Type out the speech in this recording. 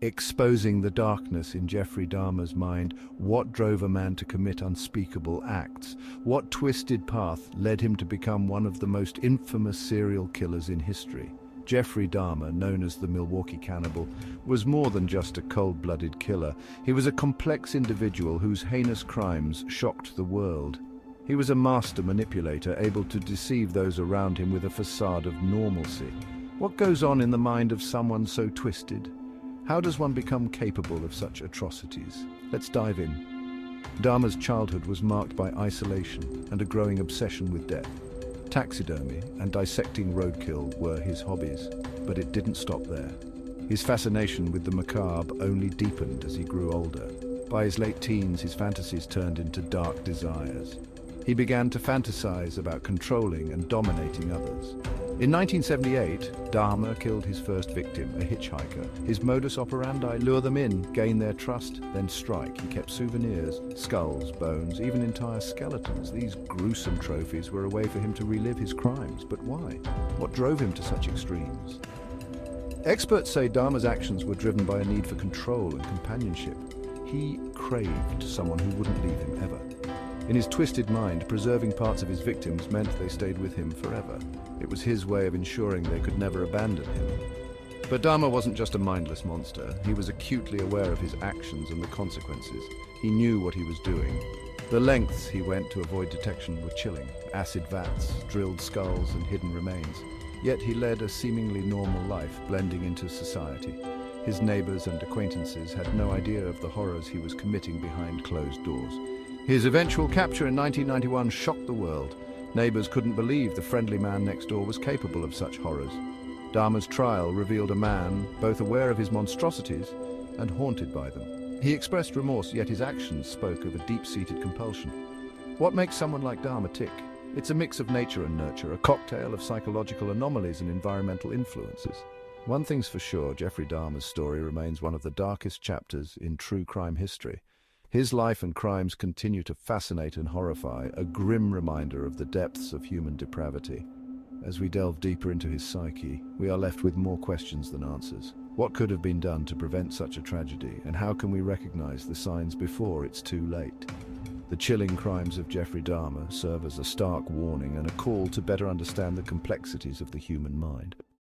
exposing the darkness in Jeffrey Dahmer's mind. What drove a man to commit unspeakable acts? What twisted path led him to become one of the most infamous serial killers in history? Jeffrey Dahmer, known as the Milwaukee Cannibal, was more than just a cold-blooded killer. He was a complex individual whose heinous crimes shocked the world. He was a master manipulator, able to deceive those around him with a facade of normalcy. What goes on in the mind of someone so twisted? How does one become capable of such atrocities? Let's dive in. Dahmer's childhood was marked by isolation and a growing obsession with death. Taxidermy and dissecting roadkill were his hobbies, but it didn't stop there. His fascination with the macabre only deepened as he grew older. By his late teens, his fantasies turned into dark desires. He began to fantasize about controlling and dominating others. In 1978, Dahmer killed his first victim, a hitchhiker. His modus operandi: lure them in, gain their trust, then strike. He kept souvenirs, skulls, bones, even entire skeletons. These gruesome trophies were a way for him to relive his crimes. But why? What drove him to such extremes? Experts say Dahmer's actions were driven by a need for control and companionship. He craved someone who wouldn't leave him ever. In his twisted mind, preserving parts of his victims meant they stayed with him forever. It was his way of ensuring they could never abandon him. But Dahmer wasn't just a mindless monster. He was acutely aware of his actions and the consequences. He knew what he was doing. The lengths he went to avoid detection were chilling. Acid vats, drilled skulls, and hidden remains. Yet he led a seemingly normal life, blending into society. His neighbors and acquaintances had no idea of the horrors he was committing behind closed doors. His eventual capture in 1991 shocked the world. Neighbors couldn't believe the friendly man next door was capable of such horrors. Dahmer's trial revealed a man both aware of his monstrosities and haunted by them. He expressed remorse, yet his actions spoke of a deep-seated compulsion. What makes someone like Dahmer tick? It's a mix of nature and nurture, a cocktail of psychological anomalies and environmental influences. One thing's for sure, Jeffrey Dahmer's story remains one of the darkest chapters in true crime history. His life and crimes continue to fascinate and horrify, a grim reminder of the depths of human depravity. As we delve deeper into his psyche, we are left with more questions than answers. What could have been done to prevent such a tragedy, and how can we recognize the signs before it's too late? The chilling crimes of Jeffrey Dahmer serve as a stark warning and a call to better understand the complexities of the human mind.